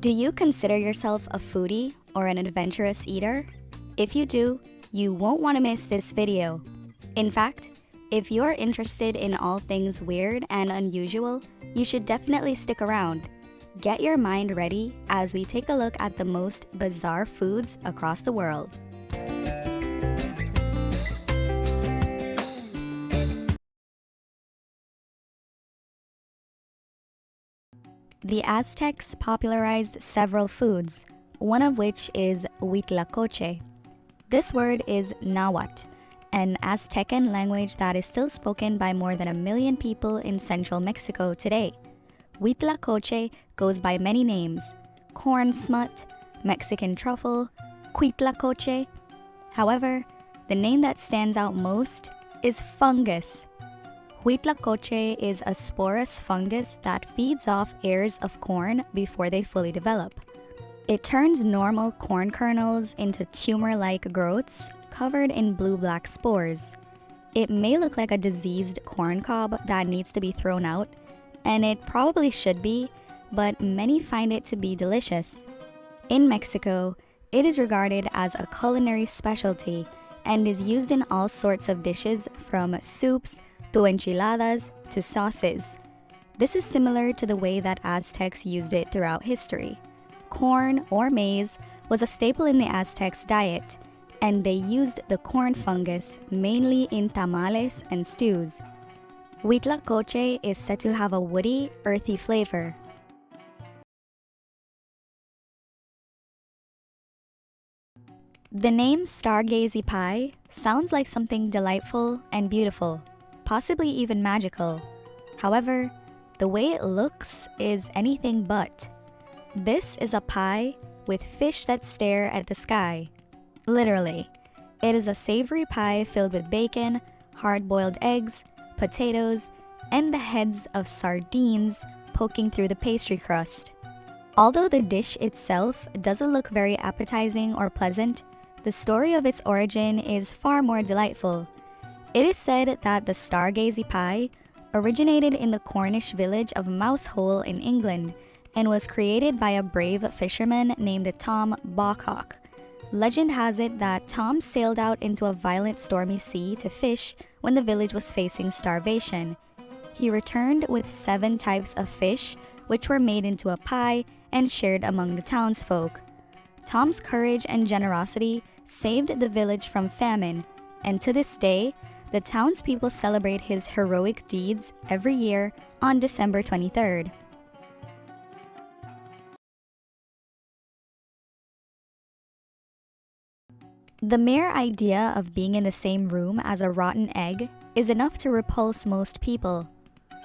Do you consider yourself a foodie or an adventurous eater? If you do, you won't want to miss this video. In fact, if you're interested in all things weird and unusual, you should definitely stick around. Get your mind ready as we take a look at the most bizarre foods across the world. The Aztecs popularized several foods, one of which is huitlacoche. This word is Nahuatl, an Aztecan language that is still spoken by more than 1 million people in central Mexico today. Huitlacoche goes by many names: corn smut, Mexican truffle, cuitlacoche. However, the name that stands out most is fungus. Huitlacoche is a sporous fungus that feeds off ears of corn before they fully develop. It turns normal corn kernels into tumor-like growths covered in blue-black spores. It may look like a diseased corn cob that needs to be thrown out, and it probably should be, but many find it to be delicious. In Mexico, it is regarded as a culinary specialty and is used in all sorts of dishes from soups to enchiladas to sauces. This is similar to the way that Aztecs used it throughout history. Corn or maize was a staple in the Aztecs' diet, and they used the corn fungus mainly in tamales and stews. Huitlacoche is said to have a woody, earthy flavor. The name stargazy pie sounds like something delightful and beautiful, possibly even magical. However, the way it looks is anything but. This is a pie with fish that stare at the sky. Literally, it is a savory pie filled with bacon, hard-boiled eggs, potatoes, and the heads of sardines poking through the pastry crust. Although the dish itself doesn't look very appetizing or pleasant, the story of its origin is far more delightful. It is said that the stargazy pie originated in the Cornish village of Mousehole in England and was created by a brave fisherman named Tom Bawcock. Legend has it that Tom sailed out into a violent stormy sea to fish when the village was facing starvation. He returned with 7 types of fish, which were made into a pie and shared among the townsfolk. Tom's courage and generosity saved the village from famine, and to this day, the townspeople celebrate his heroic deeds every year on December 23rd. The mere idea of being in the same room as a rotten egg is enough to repulse most people.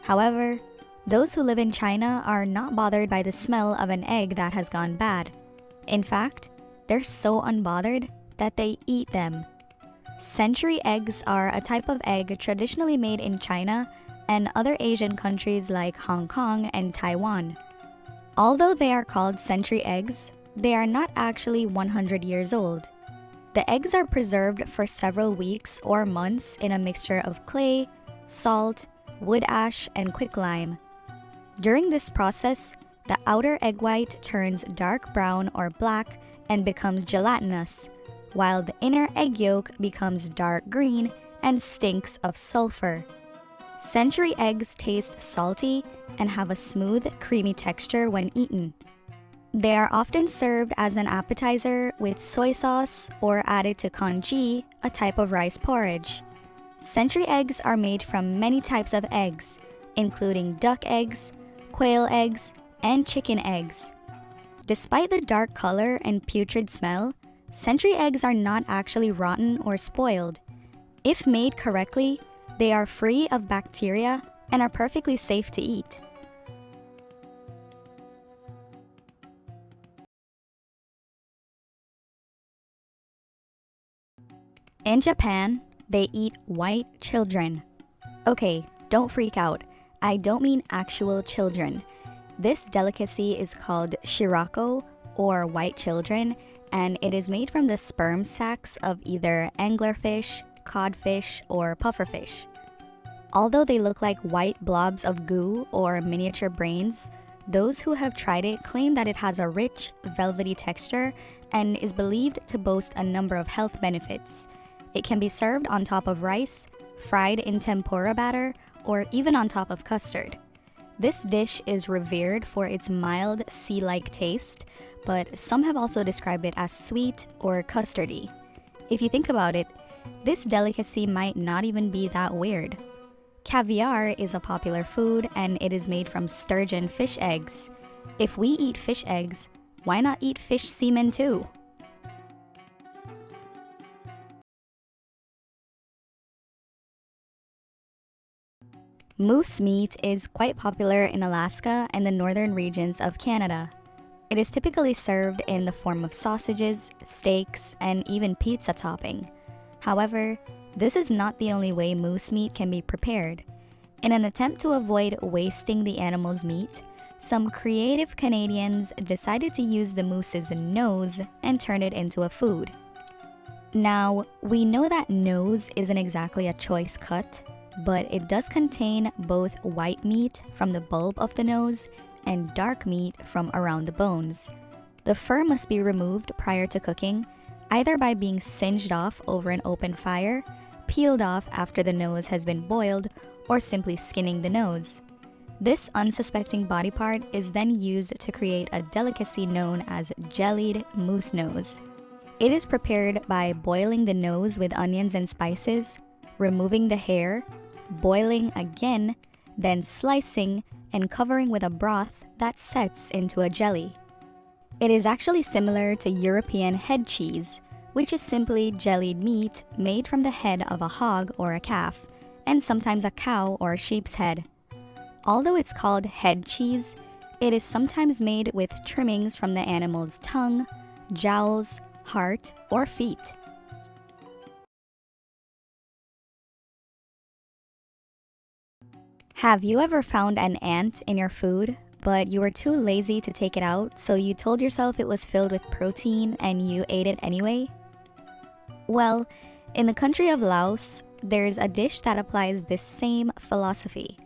However, those who live in China are not bothered by the smell of an egg that has gone bad. In fact, they're so unbothered that they eat them. Century eggs are a type of egg traditionally made in China and other Asian countries like Hong Kong and Taiwan. Although they are called century eggs, they are not actually 100 years old. The eggs are preserved for several weeks or months in a mixture of clay, salt, wood ash, and quicklime. During this process, the outer egg white turns dark brown or black and becomes gelatinous, while the inner egg yolk becomes dark green and stinks of sulfur. Century eggs taste salty and have a smooth, creamy texture when eaten. They are often served as an appetizer with soy sauce or added to congee, a type of rice porridge. Century eggs are made from many types of eggs, including duck eggs, quail eggs, and chicken eggs. Despite the dark color and putrid smell, century eggs are not actually rotten or spoiled. If made correctly, they are free of bacteria and are perfectly safe to eat. In Japan, they eat white children. Okay, don't freak out. I don't mean actual children. This delicacy is called shirako, or white children, and it is made from the sperm sacs of either anglerfish, codfish, or pufferfish. Although they look like white blobs of goo or miniature brains, Those who have tried it claim that it has a rich, velvety texture and is believed to boast a number of health benefits. It can be served on top of rice, fried in tempura batter, or even on top of custard. This dish is revered for its mild, sea-like taste, but some have also described it as sweet or custardy. If you think about it, this delicacy might not even be that weird. Caviar is a popular food and it is made from sturgeon fish eggs. If we eat fish eggs, why not eat fish semen too? Moose meat is quite popular in Alaska and the northern regions of Canada. It is typically served in the form of sausages, steaks, and even pizza topping. However, this is not the only way moose meat can be prepared. In an attempt to avoid wasting the animal's meat, some creative Canadians decided to use the moose's nose and turn it into a food. Now, we know that nose isn't exactly a choice cut, but it does contain both white meat from the bulb of the nose and dark meat from around the bones. The fur must be removed prior to cooking, either by being singed off over an open fire, peeled off after the nose has been boiled, or simply skinning the nose. This unsuspecting body part is then used to create a delicacy known as jellied moose nose. It is prepared by boiling the nose with onions and spices, removing the hair, boiling again, then slicing and covering with a broth that sets into a jelly. It is actually similar to European head cheese, which is simply jellied meat made from the head of a hog or a calf, and sometimes a cow or a sheep's head. Although it's called head cheese, it is sometimes made with trimmings from the animal's tongue, jowls, heart, or feet. Have you ever found an ant in your food, but you were too lazy to take it out, so you told yourself it was filled with protein and you ate it anyway? Well, in the country of Laos, there's a dish that applies this same philosophy.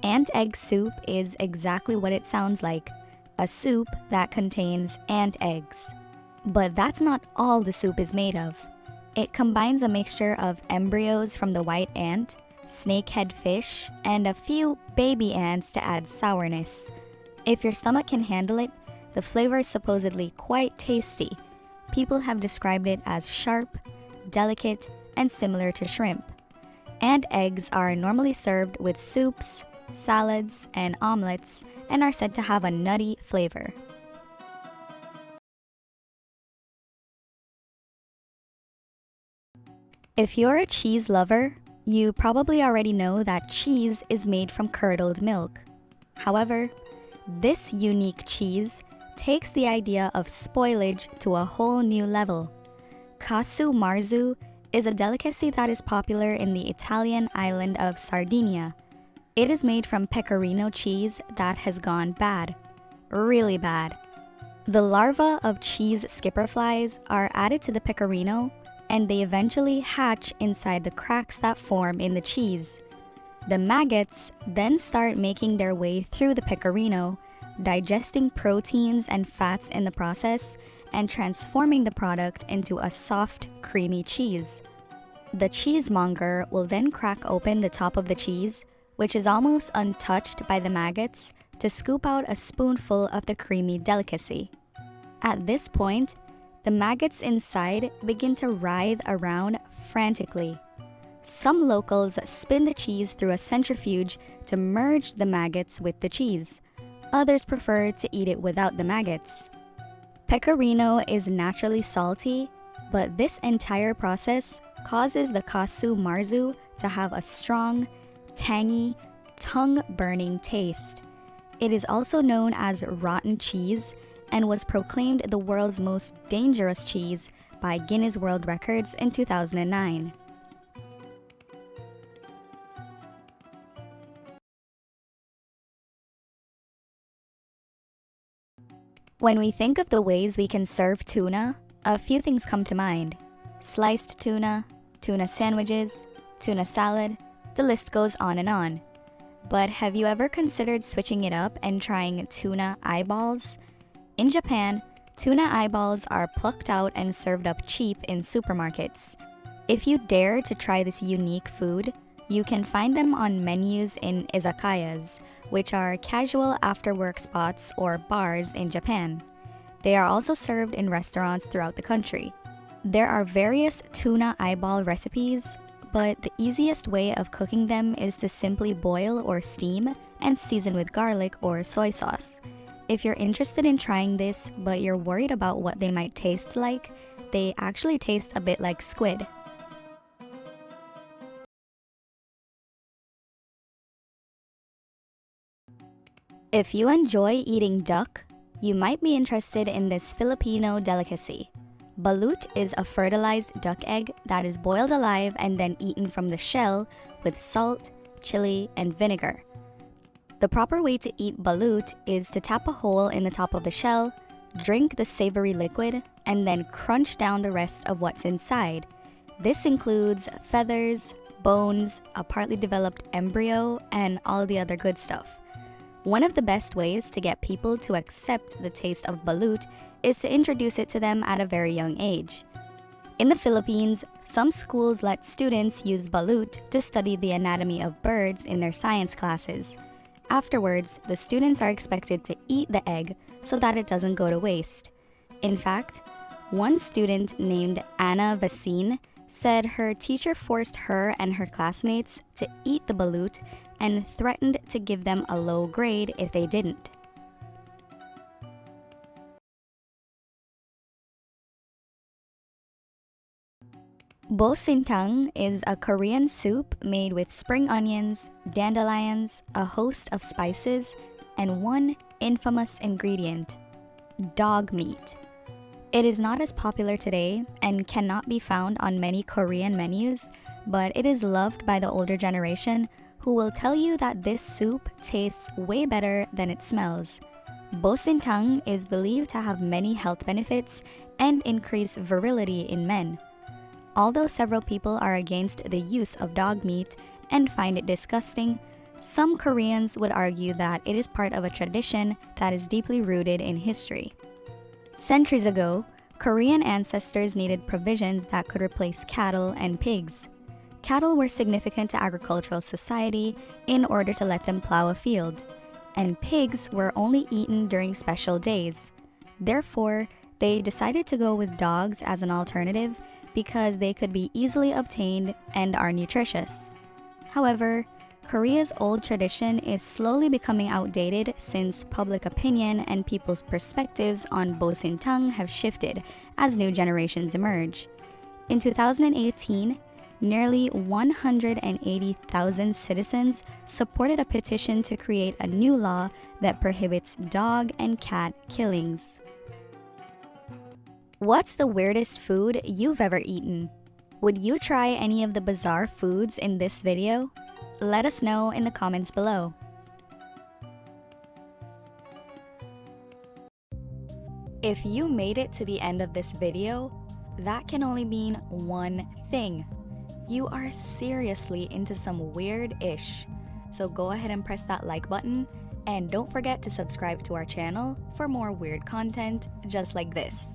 Ant egg soup is exactly what it sounds like, a soup that contains ant eggs. But that's not all the soup is made of. It combines a mixture of embryos from the white ant, snakehead fish, and a few baby ants to add sourness. If your stomach can handle it, the flavor is supposedly quite tasty. People have described it as sharp, delicate, and similar to shrimp. Ant eggs are normally served with soups, salads, and omelets, and are said to have a nutty flavor. If you're a cheese lover, you probably already know that cheese is made from curdled milk. However, this unique cheese takes the idea of spoilage to a whole new level. Casu marzu is a delicacy that is popular in the Italian island of Sardinia. It is made from pecorino cheese that has gone bad, really bad. The larvae of cheese skipperflies are added to the pecorino, and they eventually hatch inside the cracks that form in the cheese. The maggots then start making their way through the pecorino, digesting proteins and fats in the process, and transforming the product into a soft, creamy cheese. The cheesemonger will then crack open the top of the cheese, which is almost untouched by the maggots, to scoop out a spoonful of the creamy delicacy. At this point, the maggots inside begin to writhe around frantically. Some locals spin the cheese through a centrifuge to merge the maggots with the cheese. Others prefer to eat it without the maggots. Pecorino is naturally salty, but this entire process causes the casu marzu to have a strong, tangy, tongue-burning taste. It is also known as rotten cheese and was proclaimed the world's most dangerous cheese by Guinness World Records in 2009. When we think of the ways we can serve tuna, a few things come to mind. Sliced tuna, tuna sandwiches, tuna salad, the list goes on and on. But have you ever considered switching it up and trying tuna eyeballs? In Japan, tuna eyeballs are plucked out and served up cheap in supermarkets. If you dare to try this unique food, you can find them on menus in izakayas, which are casual after-work spots or bars in Japan. They are also served in restaurants throughout the country. There are various tuna eyeball recipes, but the easiest way of cooking them is to simply boil or steam and season with garlic or soy sauce. If you're interested in trying this, but you're worried about what they might taste like, they actually taste a bit like squid. If you enjoy eating duck, you might be interested in this Filipino delicacy. Balut is a fertilized duck egg that is boiled alive and then eaten from the shell with salt, chili, and vinegar. The proper way to eat balut is to tap a hole in the top of the shell, drink the savory liquid, and then crunch down the rest of what's inside. This includes feathers, bones, a partly developed embryo, and all the other good stuff. One of the best ways to get people to accept the taste of balut is to introduce it to them at a very young age. In the Philippines, some schools let students use balut to study the anatomy of birds in their science classes. Afterwards, the students are expected to eat the egg so that it doesn't go to waste. In fact, one student named Anna Vasine said her teacher forced her and her classmates to eat the balut and threatened to give them a low grade if they didn't. Bosintang is a Korean soup made with spring onions, dandelions, a host of spices, and one infamous ingredient: dog meat. It is not as popular today and cannot be found on many Korean menus, but it is loved by the older generation who will tell you that this soup tastes way better than it smells. Bosintang is believed to have many health benefits and increase virility in men. Although several people are against the use of dog meat and find it disgusting, some Koreans would argue that it is part of a tradition that is deeply rooted in history. Centuries ago, Korean ancestors needed provisions that could replace cattle and pigs. Cattle were significant to agricultural society in order to let them plow a field, and pigs were only eaten during special days. Therefore, they decided to go with dogs as an alternative because they could be easily obtained and are nutritious. However, Korea's old tradition is slowly becoming outdated since public opinion and people's perspectives on bosintang have shifted as new generations emerge. In 2018, nearly 180,000 citizens supported a petition to create a new law that prohibits dog and cat killings. What's the weirdest food you've ever eaten? Would you try any of the bizarre foods in this video? Let us know in the comments below. If you made it to the end of this video, that can only mean one thing. You are seriously into some weird-ish. So go ahead and press that like button, and don't forget to subscribe to our channel for more weird content just like this.